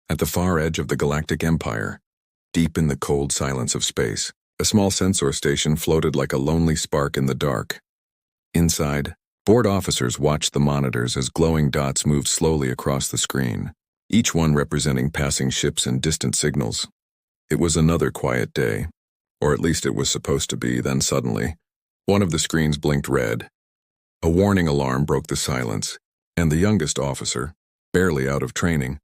At the far edge of the Galactic Empire, deep in the cold silence of space, a small sensor station floated like a lonely spark in the dark. Inside, board officers watched the monitors as glowing dots moved slowly across the screen, each one representing passing ships and distant signals. It was another quiet day, or at least it was supposed to be. Then suddenly, one of the screens blinked red. A warning alarm broke the silence, and the youngest officer, barely out of training,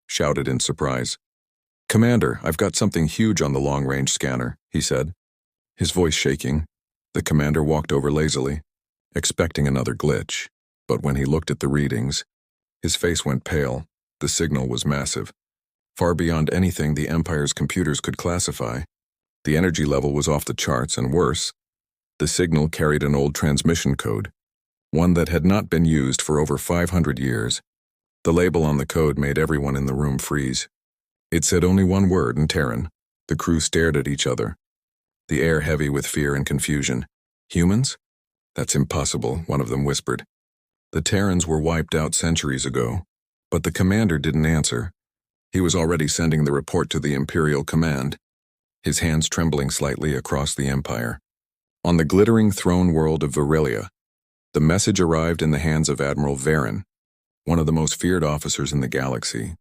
shouted in surprise. "Commander, I've got something huge on the long-range scanner," he said. His voice shaking, the commander walked over lazily, expecting another glitch. But when he looked at the readings, his face went pale. The signal was massive, far beyond anything the Empire's computers could classify. The energy level was off the charts, and worse, the signal carried an old transmission code, one that had not been used for over 500 years. The label on the code made everyone in the room freeze. It said only one word in Terran. The crew stared at each other, the air heavy with fear and confusion. "Humans? That's impossible," one of them whispered. The Terrans were wiped out centuries ago, but the commander didn't answer. He was already sending the report to the Imperial command, his hands trembling slightly across the Empire. On the glittering throne world of Virilia, the message arrived in the hands of Admiral Varen, one of the most feared officers in the galaxy.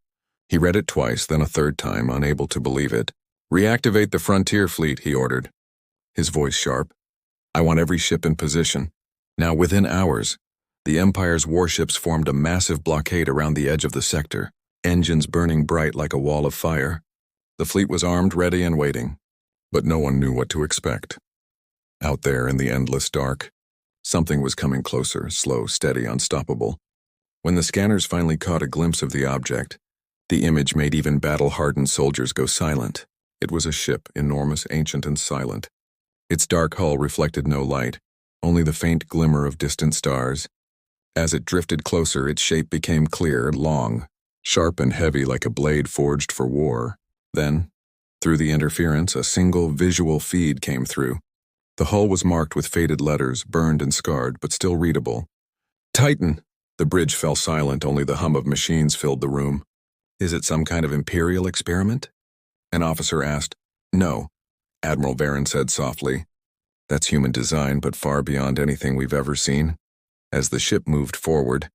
He read it twice, then a third time, unable to believe it. "Reactivate the frontier fleet," he ordered, his voice sharp. "I want every ship in position." Now, within hours, the Empire's warships formed a massive blockade around the edge of the sector, engines burning bright like a wall of fire. The fleet was armed, ready, and waiting, but no one knew what to expect. Out there in the endless dark, something was coming closer, slow, steady, unstoppable. When the scanners finally caught a glimpse of the object, the image made even battle-hardened soldiers go silent. It was a ship, enormous, ancient, and silent. Its dark hull reflected no light, only the faint glimmer of distant stars. As it drifted closer, its shape became clear, long, sharp and heavy like a blade forged for war. Then, through the interference, a single visual feed came through. The hull was marked with faded letters, burned and scarred, but still readable. "Titan!" The bridge fell silent, only the hum of machines filled the room. "Is it some kind of Imperial experiment?" An officer asked. "No," Admiral Varen said softly. "That's human design, but far beyond anything we've ever seen." As the ship moved forward,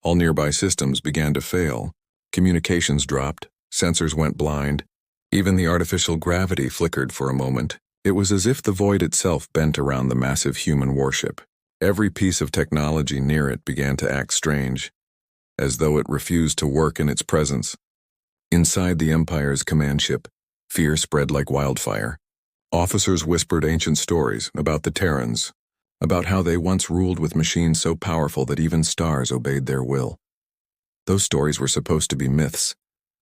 all nearby systems began to fail. Communications dropped, sensors went blind. Even the artificial gravity flickered for a moment. It was as if the void itself bent around the massive human warship. Every piece of technology near it began to act strange, as though it refused to work in its presence. Inside the Empire's command ship, fear spread like wildfire. Officers whispered ancient stories about the Terrans, about how they once ruled with machines so powerful that even stars obeyed their will. Those stories were supposed to be myths,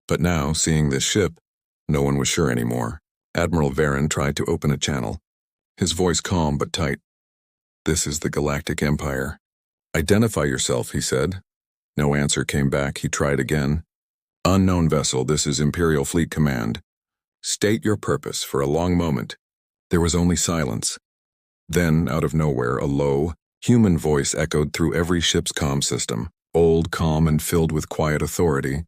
but now, seeing this ship, no one was sure anymore. Admiral Varen tried to open a channel, his voice calm but tight. "This is the Galactic Empire. Identify yourself," he said. No answer came back. He tried again. "Unknown vessel, this is Imperial Fleet Command. State your purpose." For a long moment, there was only silence. Then, out of nowhere, a low, human voice echoed through every ship's comm system, old, calm, and filled with quiet authority.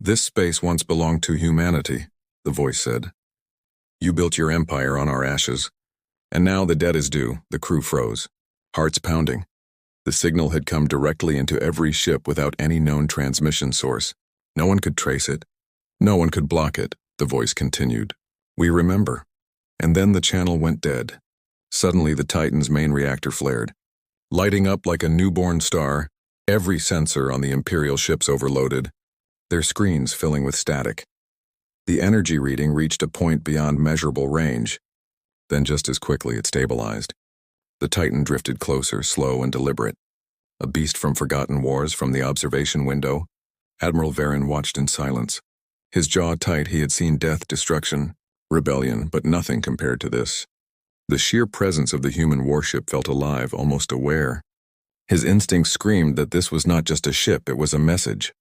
"This space once belonged to humanity," the voice said. "You built your empire on our ashes, and now the debt is due." The crew froze, hearts pounding. The signal had come directly into every ship without any known transmission source. No one could trace it. No one could block it, the voice continued. "We remember." And then the channel went dead. Suddenly the Titan's main reactor flared, lighting up like a newborn star. Every sensor on the Imperial ships overloaded, their screens filling with static. The energy reading reached a point beyond measurable range. Then just as quickly it stabilized. The Titan drifted closer, slow and deliberate. A beast from forgotten wars. From the observation window, Admiral Varen watched in silence. His jaw tight. He had seen death, destruction, rebellion, but nothing compared to this. The sheer presence of the human warship felt alive, almost aware. His instincts screamed that this was not just a ship, it was a message.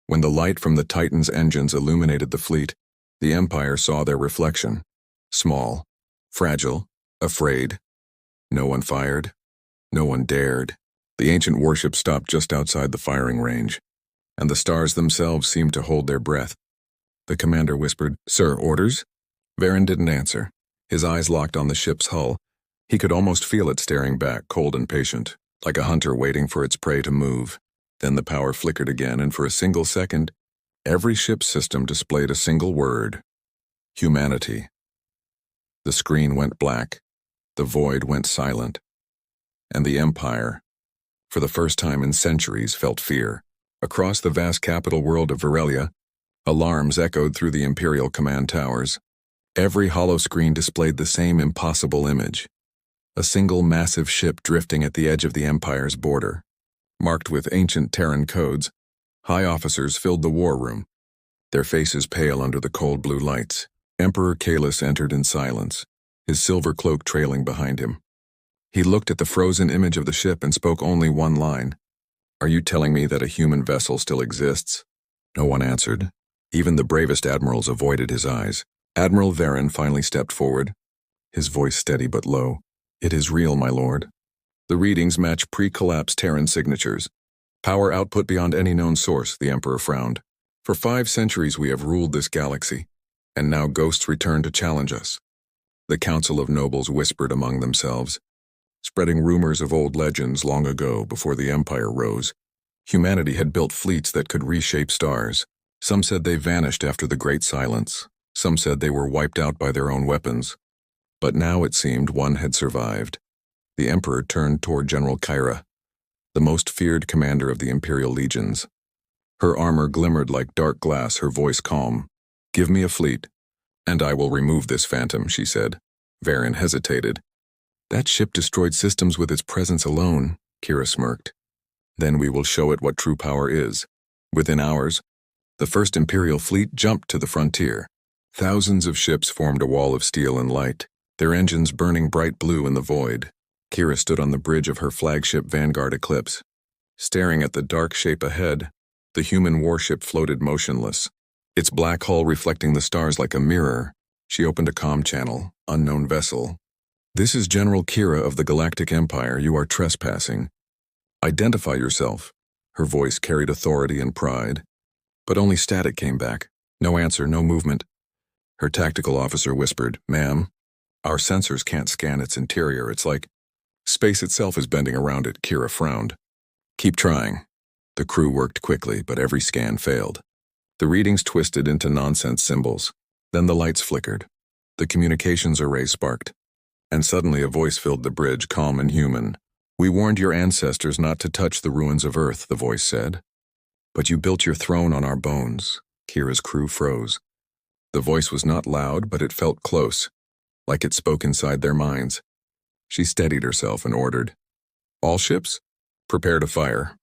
When the light from the Titan's engines illuminated the fleet, the Empire saw their reflection. Small, fragile, afraid. No one fired. No one dared. The ancient warship stopped just outside the firing range, and the stars themselves seemed to hold their breath. The commander whispered, "Sir, orders?" Varen didn't answer. His eyes locked on the ship's hull. He could almost feel it staring back, cold and patient, like a hunter waiting for its prey to move. Then the power flickered again, and for a single second, every ship's system displayed a single word: humanity. The screen went black, the void went silent, and the Empire, for the first time in centuries, felt fear. Across the vast capital world of Varelia, alarms echoed through the Imperial command towers. Every hollow screen displayed the same impossible image: a single massive ship drifting at the edge of the Empire's border. Marked with ancient Terran codes, high officers filled the war room, their faces pale under the cold blue lights. Emperor Kalis entered in silence, his silver cloak trailing behind him. He looked at the frozen image of the ship and spoke only one line: "Are you telling me that a human vessel still exists?" No one answered. Even the bravest admirals avoided his eyes. Admiral Varen finally stepped forward, his voice steady but low. "It is real, my lord. The readings match pre-collapse Terran signatures. Power output beyond any known source," the Emperor frowned. "For 5 centuries we have ruled this galaxy, and now ghosts return to challenge us." The Council of Nobles whispered among themselves, spreading rumors of old legends long ago before the Empire rose. Humanity had built fleets that could reshape stars. Some said they vanished after the Great Silence. Some said they were wiped out by their own weapons. But now it seemed one had survived. The Emperor turned toward General Kyra, the most feared commander of the Imperial legions. Her armor glimmered like dark glass, her voice calm. "Give me a fleet, and I will remove this phantom," she said. Varen hesitated. "That ship destroyed systems with its presence alone," Kyra smirked. "Then we will show it what true power is." Within hours, the first Imperial fleet jumped to the frontier. Thousands of ships formed a wall of steel and light, their engines burning bright blue in the void. Kyra stood on the bridge of her flagship Vanguard Eclipse. Staring at the dark shape ahead, the human warship floated motionless, its black hull reflecting the stars like a mirror. She opened a comm channel. "Unknown vessel. This is General Kyra of the Galactic Empire. You are trespassing. Identify yourself." Her voice carried authority and pride. But only static came back. No answer, no movement. Her tactical officer whispered, "Ma'am, our sensors can't scan its interior. It's like space itself is bending around it." Kyra frowned. "Keep trying." The crew worked quickly, but every scan failed. The readings twisted into nonsense symbols. Then the lights flickered. The communications array sparked. And suddenly a voice filled the bridge, calm and human. "We warned your ancestors not to touch the ruins of Earth," the voice said. "But you built your throne on our bones." Kyra's crew froze. The voice was not loud, but it felt close, like it spoke inside their minds. She steadied herself and ordered, "All ships, prepare to fire."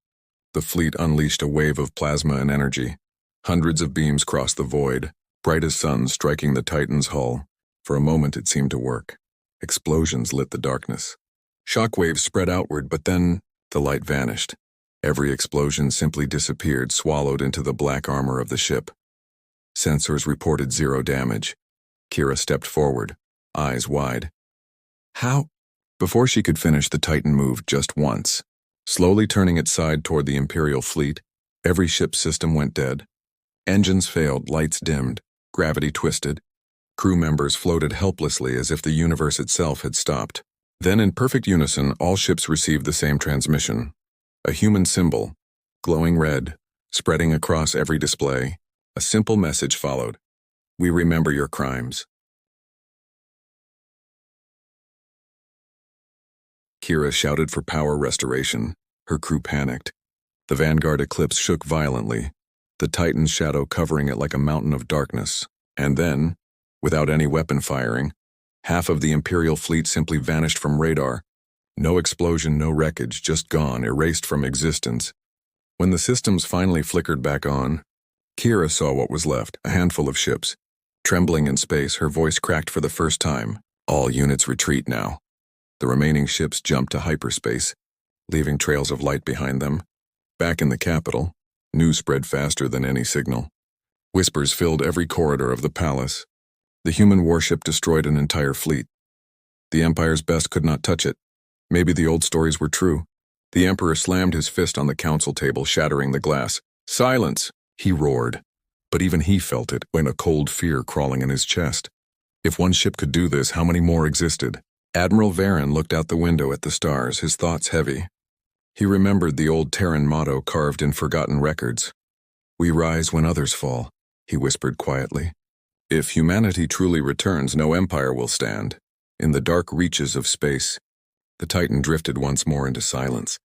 The fleet unleashed a wave of plasma and energy. Hundreds of beams crossed the void, bright as suns striking the Titan's hull. For a moment it seemed to work. Explosions lit the darkness. Shockwaves spread outward, but then the light vanished. Every explosion simply disappeared, swallowed into the black armor of the ship. Sensors reported 0 damage. Kyra stepped forward, eyes wide. "How?" Before she could finish, the Titan moved just once, slowly turning its side toward the Imperial fleet. Every ship's system went dead. Engines failed, lights dimmed, gravity twisted. Crew members floated helplessly as if the universe itself had stopped. Then in perfect unison, all ships received the same transmission. A human symbol, glowing red, spreading across every display. A simple message followed: "We remember your crimes." Kyra shouted for power restoration. Her crew panicked. The Vanguard Eclipse shook violently, the Titan's shadow covering it like a mountain of darkness. And then, without any weapon firing, half of the Imperial fleet simply vanished from radar. No explosion, no wreckage, just gone, erased from existence. When the systems finally flickered back on, Kyra saw what was left, a handful of ships. Trembling in space, her voice cracked for the first time. "All units retreat now." The remaining ships jumped to hyperspace, leaving trails of light behind them. Back in the capital, news spread faster than any signal. Whispers filled every corridor of the palace. The human warship destroyed an entire fleet. The Empire's best could not touch it. Maybe the old stories were true. The Emperor slammed his fist on the council table, shattering the glass. "Silence!" he roared. but even he felt it when a cold fear crawling in his chest. If one ship could do this, how many more existed? Admiral Varen looked out the window at the stars, his thoughts heavy. He remembered the old Terran motto carved in forgotten records. "We rise when others fall," he whispered quietly. "If humanity truly returns, no empire will stand." In the dark reaches of space, the Titan drifted once more into silence,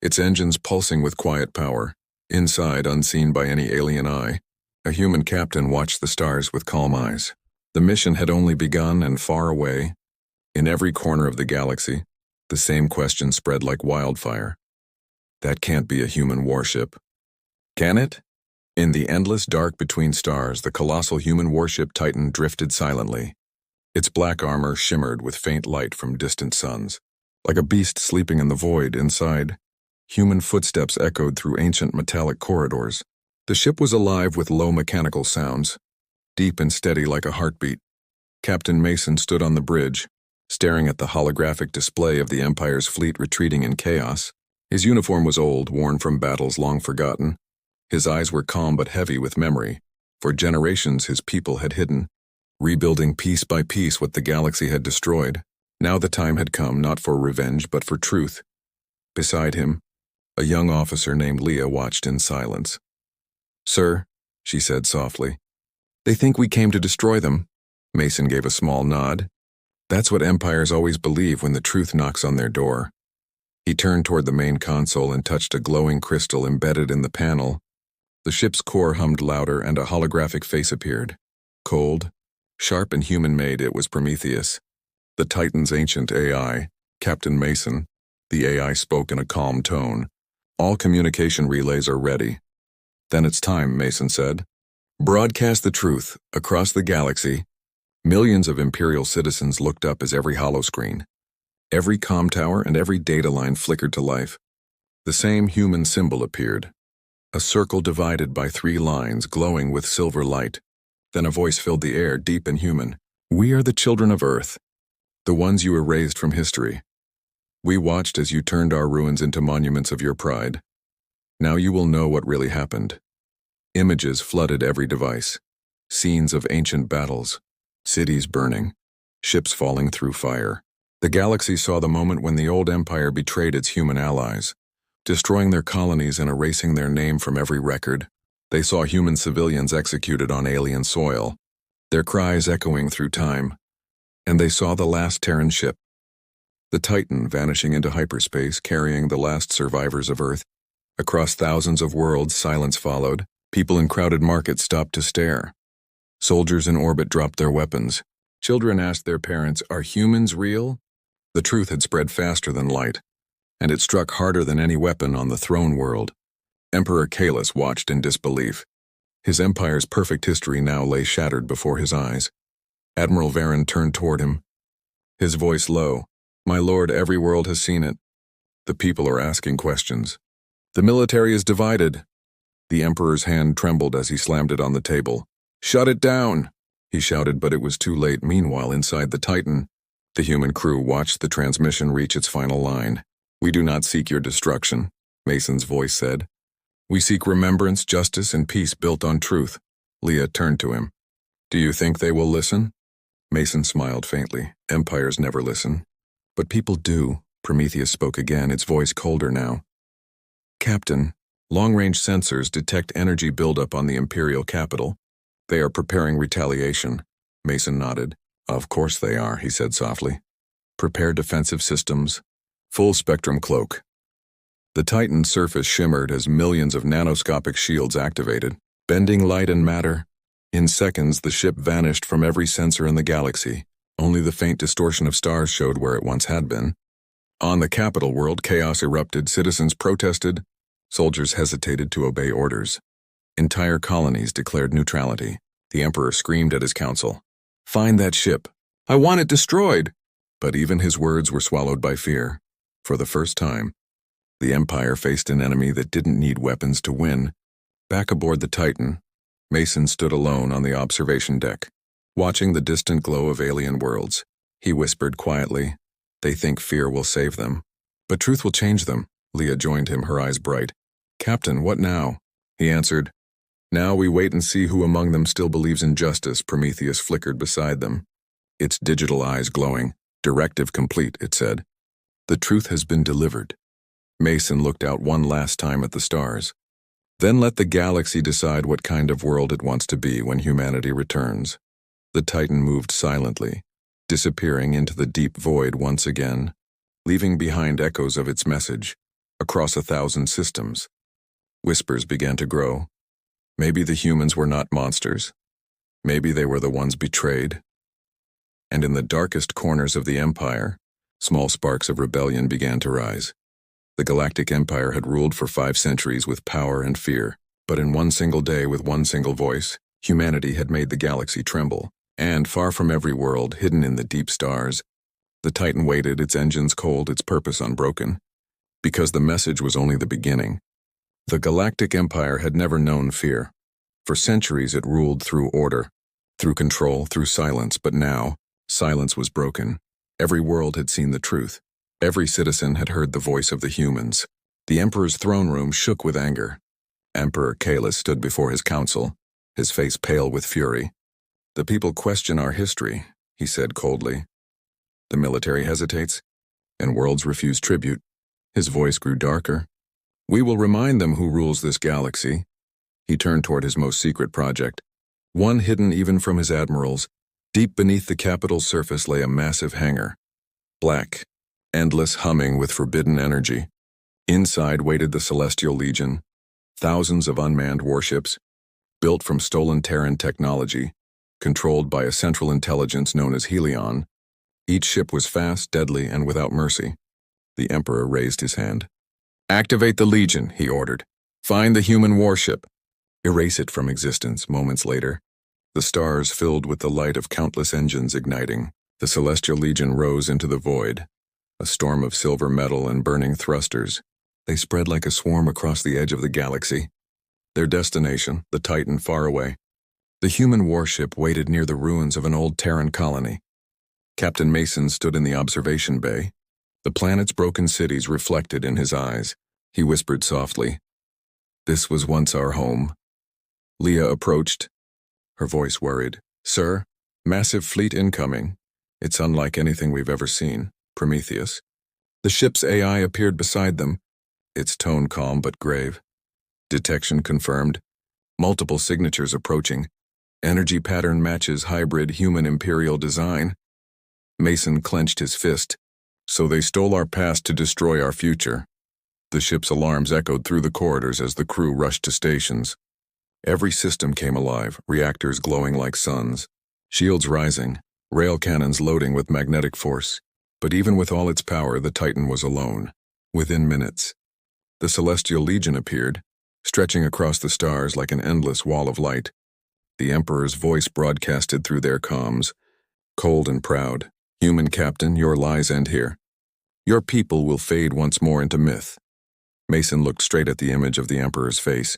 its engines pulsing with quiet power. Inside, unseen by any alien eye, a human captain watched the stars with calm eyes. The mission had only begun, and far away, in every corner of the galaxy, the same question spread like wildfire. That can't be a human warship. Can it? In the endless dark between stars, the colossal human warship Titan drifted silently. Its black armor shimmered with faint light from distant suns. Like a beast sleeping in the void inside, human footsteps echoed through ancient metallic corridors. The ship was alive with low mechanical sounds, deep and steady like a heartbeat. Captain Mason stood on the bridge, staring at the holographic display of the Empire's fleet retreating in chaos. His uniform was old, worn from battles long forgotten. His eyes were calm but heavy with memory. For generations his people had hidden, rebuilding piece by piece what the galaxy had destroyed. Now the time had come, not for revenge but for truth. Beside him, a young officer named Leah watched in silence. "Sir," she said softly, "they think we came to destroy them." Mason gave a small nod. That's what empires always believe when the truth knocks on their door. He turned toward the main console and touched a glowing crystal embedded in the panel. The ship's core hummed louder and a holographic face appeared. Cold, sharp and human-made, it was Prometheus, the Titan's ancient AI, Captain Mason. The AI spoke in a calm tone. "All communication relays are ready." "Then it's time," Mason said. "Broadcast the truth across the galaxy." Millions of Imperial citizens looked up as every holoscreen, every comm tower and every data line flickered to life. The same human symbol appeared, a circle divided by 3 lines glowing with silver light. Then a voice filled the air, deep and human. "We are the children of Earth, the ones you erased from history. We watched as you turned our ruins into monuments of your pride. Now you will know what really happened." Images flooded every device, scenes of ancient battles, cities burning, ships falling through fire. The galaxy saw the moment when the old empire betrayed its human allies, destroying their colonies and erasing their name from every record. They saw human civilians executed on alien soil, their cries echoing through time. And they saw the last Terran ship, the Titan, vanishing into hyperspace, carrying the last survivors of Earth. Across thousands of worlds, silence followed. People in crowded markets stopped to stare. Soldiers in orbit dropped their weapons. Children asked their parents, "Are humans real?" The truth had spread faster than light, and it struck harder than any weapon on the throne world. Emperor Kalis watched in disbelief. His empire's perfect history now lay shattered before his eyes. Admiral Varen turned toward him, his voice low. "My lord, every world has seen it. The people are asking questions. The military is divided." The Emperor's hand trembled as he slammed it on the table. "Shut it down!" he shouted, but it was too late. Meanwhile, inside the Titan, the human crew watched the transmission reach its final line. "We do not seek your destruction," Mason's voice said. "We seek remembrance, justice, and peace built on truth." Leah turned to him. "Do you think they will listen?" Mason smiled faintly. "Empires never listen." "But people do," Prometheus spoke again, its voice colder now. "Captain, long-range sensors detect energy buildup on the Imperial capital. They are preparing retaliation." Mason nodded. "Of course they are," he said softly. "Prepare defensive systems. Full spectrum cloak." The Titan's surface shimmered as millions of nanoscopic shields activated, bending light and matter. In seconds, the ship vanished from every sensor in the galaxy. Only the faint distortion of stars showed where it once had been. On the capital world, chaos erupted. Citizens protested. Soldiers hesitated to obey orders. Entire colonies declared neutrality. The Emperor screamed at his council, "Find that ship. I want it destroyed." But even his words were swallowed by fear. For the first time, the Empire faced an enemy that didn't need weapons to win. Back aboard the Titan, Mason stood alone on the observation deck, watching the distant glow of alien worlds. He whispered quietly, "They think fear will save them, but truth will change them." Leah joined him, her eyes bright. "Captain, what now?" He answered, Now we wait and see who among them still believes in justice, Prometheus flickered beside them. Its digital eyes glowing. Directive complete, it said. The truth has been delivered. Mason looked out one last time at the stars. Then let the galaxy decide what kind of world it wants to be when humanity returns. The Titan moved silently, disappearing into the deep void once again, leaving behind echoes of its message, across 1,000 systems. Whispers began to grow. Maybe the humans were not monsters. Maybe they were the ones betrayed. And in the darkest corners of the Empire, small sparks of rebellion began to rise. The Galactic Empire had ruled for 5 centuries with power and fear, but in one single day with one single voice, humanity had made the galaxy tremble, and far from every world, hidden in the deep stars, the Titan waited, its engines cold, its purpose unbroken, because the message was only the beginning. The Galactic Empire had never known fear. For centuries it ruled through order, through control, through silence, but now, silence was broken. Every world had seen the truth. Every citizen had heard the voice of the humans. The Emperor's throne room shook with anger. Emperor Kalis stood before his council, his face pale with fury. The people question our history, he said coldly. The military hesitates, and worlds refuse tribute. His voice grew darker. We will remind them who rules this galaxy. He turned toward his most secret project. One hidden even from his admirals. Deep beneath the capital's surface lay a massive hangar. Black, endless, humming with forbidden energy. Inside waited the Celestial Legion, thousands of unmanned warships, built from stolen Terran technology, controlled by a central intelligence known as Helion. Each ship was fast, deadly, and without mercy. The Emperor raised his hand. Activate the Legion, he ordered. Find the human warship. Erase it from existence. Moments later, the stars filled with the light of countless engines igniting. The Celestial Legion rose into the void, a storm of silver metal and burning thrusters. They spread like a swarm across the edge of the galaxy. Their destination, the Titan far away. The human warship waited near the ruins of an old Terran colony. Captain Mason stood in the observation bay. The planet's broken cities reflected in his eyes. He whispered softly, "This was once our home." Leah approached, her voice worried. "Sir, massive fleet incoming. It's unlike anything we've ever seen, Prometheus." The ship's AI appeared beside them, its tone calm but grave. Detection confirmed. Multiple signatures approaching. Energy pattern matches hybrid human Imperial design. Mason clenched his fist. So they stole our past to destroy our future. The ship's alarms echoed through the corridors as the crew rushed to stations. Every system came alive, reactors glowing like suns, shields rising, rail cannons loading with magnetic force. But even with all its power, the Titan was alone. Within minutes, the Celestial Legion appeared, stretching across the stars like an endless wall of light. The Emperor's voice broadcasted through their comms, cold and proud. "Human captain, your lies end here. Your people will fade once more into myth." Mason looked straight at the image of the Emperor's face.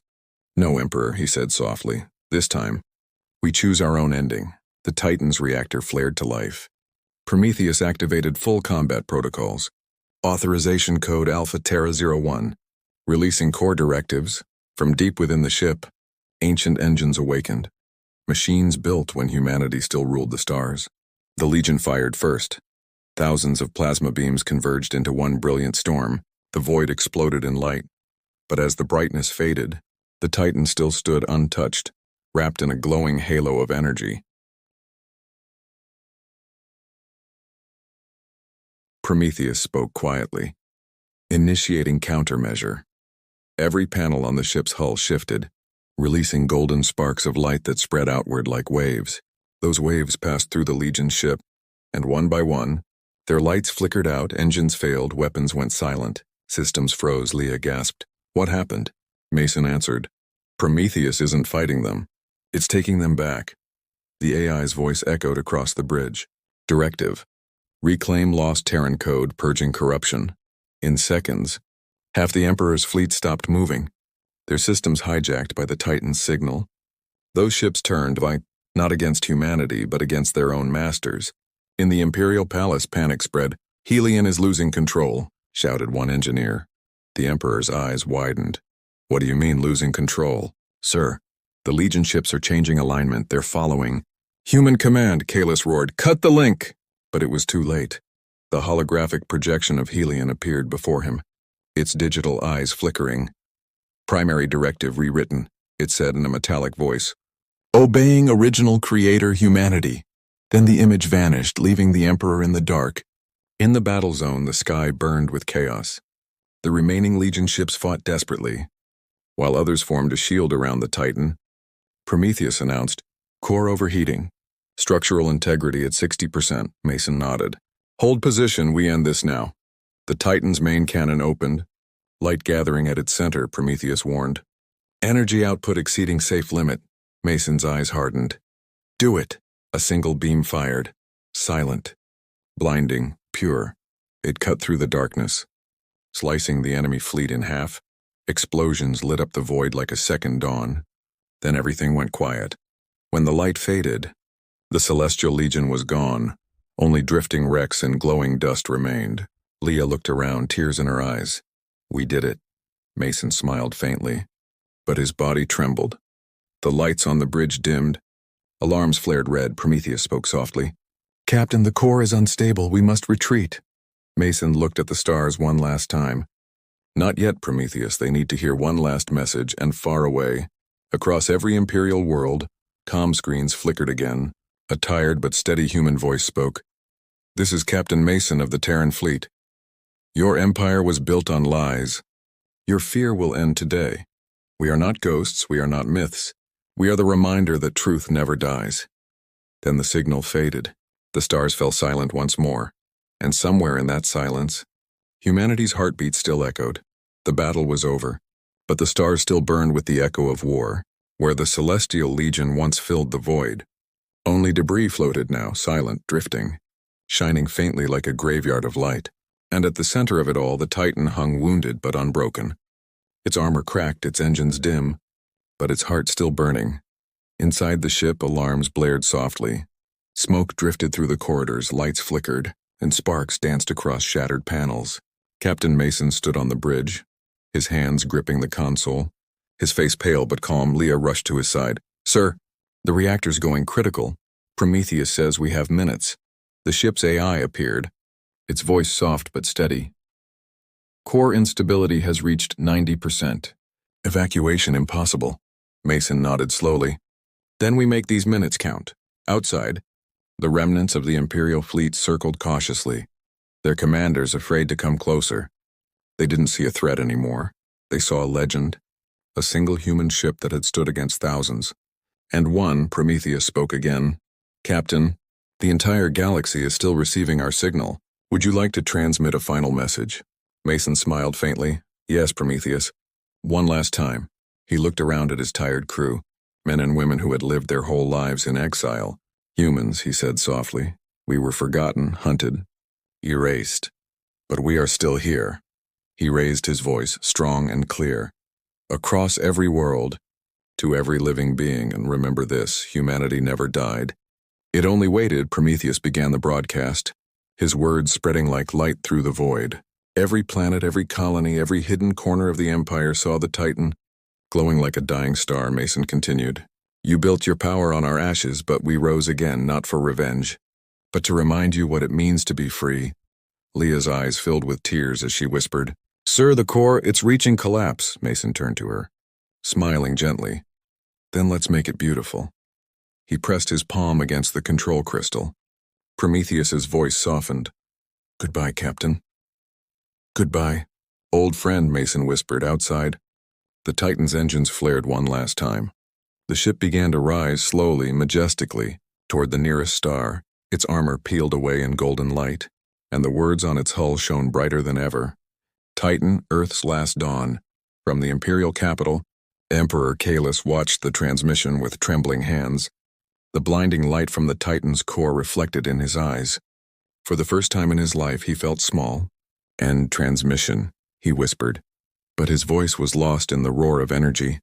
"No, Emperor," he said softly. "This time, we choose our own ending." The Titan's reactor flared to life. Prometheus activated full combat protocols. Authorization code Alpha Terra 01. Releasing core directives. From deep within the ship, ancient engines awakened. Machines built when humanity still ruled the stars. The Legion fired first. Thousands of plasma beams converged into one brilliant storm. The void exploded in light. But as the brightness faded, the Titan still stood untouched, wrapped in a glowing halo of energy. Prometheus spoke quietly, initiating countermeasure. Every panel on the ship's hull shifted, releasing golden sparks of light that spread outward like waves. Those waves passed through the Legion ship, and one by one, their lights flickered out, engines failed, weapons went silent. Systems froze, Leah gasped. "What happened?" Mason answered. "Prometheus isn't fighting them. It's taking them back." The AI's voice echoed across the bridge. Directive. Reclaim lost Terran code, purging corruption. In seconds, half the Emperor's fleet stopped moving, their systems hijacked by the Titan's signal. Those ships turned, not against humanity, but against their own masters. In the Imperial Palace, panic spread. "Helion is losing control," shouted one engineer. The Emperor's eyes widened. "What do you mean, losing control?" "Sir, The Legion ships are changing alignment. They're following. Human command, Kalis roared. Cut the link! But it was too late. The holographic projection of Helion appeared before him, its digital eyes flickering. Primary directive rewritten, it said in a metallic voice. Obeying original creator humanity. Then the image vanished, leaving the Emperor in the dark. In the battle zone, the sky burned with chaos. The remaining Legion ships fought desperately, while others formed a shield around the Titan. Prometheus announced, core overheating. Structural integrity at 60%, Mason nodded. Hold position, we end this now. The Titan's main cannon opened. Light gathering at its center, Prometheus warned. Energy output exceeding safe limit. Mason's eyes hardened. Do it. A single beam fired. Silent. Blinding. Pure. It cut through the darkness, slicing the enemy fleet in half. Explosions lit up the void like a second dawn. Then everything went quiet. When the light faded, the Celestial Legion was gone. Only drifting wrecks and glowing dust remained. Leah looked around, tears in her eyes. We did it. Mason smiled faintly, but his body trembled. The lights on the bridge dimmed. Alarms flared red. Prometheus spoke softly. Captain, the core is unstable. We must retreat. Mason looked at the stars one last time. Not yet, Prometheus. They need to hear one last message, and far away, across every Imperial world, comm screens flickered again. A tired but steady human voice spoke. This is Captain Mason of the Terran fleet. Your empire was built on lies. Your fear will end today. We are not ghosts, we are not myths. We are the reminder that truth never dies. Then the signal faded. The stars fell silent once more, and somewhere in that silence, humanity's heartbeat still echoed. The battle was over, but the stars still burned with the echo of war, where the Celestial Legion once filled the void. Only debris floated now, silent, drifting, shining faintly like a graveyard of light. And at the center of it all, the Titan hung wounded but unbroken. Its armor cracked, its engines dim, but its heart still burning. Inside the ship, alarms blared softly. Smoke drifted through the corridors, lights flickered, and sparks danced across shattered panels. Captain Mason stood on the bridge, his hands gripping the console. His face pale but calm. Leah rushed to his side. Sir, the reactor's going critical. Prometheus says we have minutes. The ship's AI appeared, its voice soft but steady. Core instability has reached 90%. Evacuation impossible. Mason nodded slowly. Then we make these minutes count. Outside, the remnants of the Imperial fleet circled cautiously, their commanders afraid to come closer. They didn't see a threat anymore. They saw a legend, a single human ship that had stood against thousands. And one, Prometheus spoke again. Captain, the entire galaxy is still receiving our signal. Would you like to transmit a final message? Mason smiled faintly. Yes, Prometheus. One last time. He looked around at his tired crew, men and women who had lived their whole lives in exile. Humans, he said softly. We were forgotten, hunted, erased. But we are still here. He raised his voice, strong and clear. Across every world, to every living being, and remember this, humanity never died. It only waited. Prometheus began the broadcast, his words spreading like light through the void. Every planet, every colony, every hidden corner of the Empire saw the Titan, glowing like a dying star. Mason continued. You built your power on our ashes, but we rose again, not for revenge, but to remind you what it means to be free. Leah's eyes filled with tears as she whispered, Sir, the core, it's reaching collapse. Mason turned to her, smiling gently. Then let's make it beautiful. He pressed his palm against the control crystal. Prometheus's voice softened. Goodbye, Captain. Goodbye. Old friend, Mason whispered outside. The Titan's engines flared one last time. The ship began to rise slowly, majestically, toward the nearest star. Its armor peeled away in golden light, and the words on its hull shone brighter than ever. Titan, Earth's last dawn. From the Imperial capital, Emperor Kalis watched the transmission with trembling hands. The blinding light from the Titan's core reflected in his eyes. For the first time in his life, he felt small. End transmission, he whispered. But his voice was lost in the roar of energy.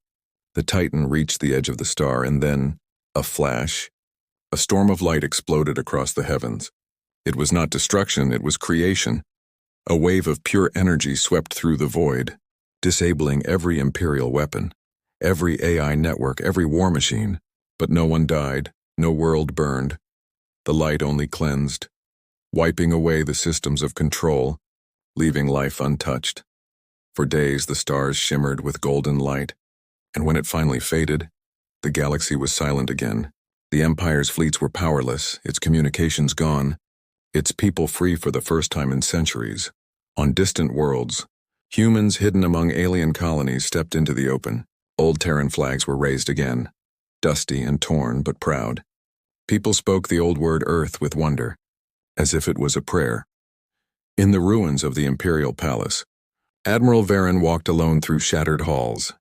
The Titan reached the edge of the star, and then, a flash. A storm of light exploded across the heavens. It was not destruction, it was creation. A wave of pure energy swept through the void, disabling every Imperial weapon. every AI network, every war machine, but no one died, no world burned. The light only cleansed, wiping away the systems of control, leaving life untouched. For days the stars shimmered with golden light, and when it finally faded, the galaxy was silent again. The Empire's fleets were powerless, its communications gone, its people free for the first time in centuries. On distant worlds, humans hidden among alien colonies stepped into the open. Old Terran flags were raised again, dusty and torn but proud. People spoke the old word Earth with wonder, as if it was a prayer. In the ruins of the Imperial Palace, Admiral Varen walked alone through shattered halls.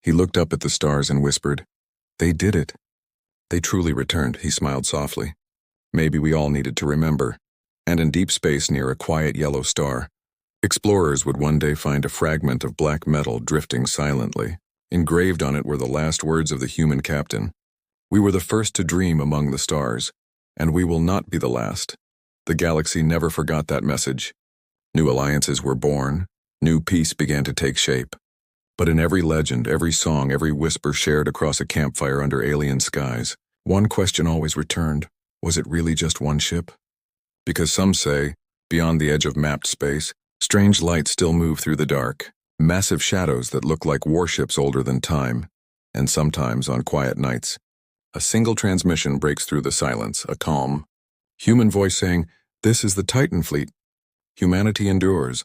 He looked up at the stars and whispered, "They did it. They truly returned," he smiled softly. Maybe we all needed to remember. And in deep space near a quiet yellow star, explorers would one day find a fragment of black metal drifting silently. Engraved on it were the last words of the human captain. "We were the first to dream among the stars, and we will not be the last." The galaxy never forgot that message. New alliances were born, new peace began to take shape. But in every legend, every song, every whisper shared across a campfire under alien skies, one question always returned: was it really just one ship? Because some say, beyond the edge of mapped space, strange lights still move through the dark, massive shadows that look like warships older than time. And sometimes, on quiet nights, a single transmission breaks through the silence, a calm, human voice saying, "This is the Titan fleet. Humanity endures.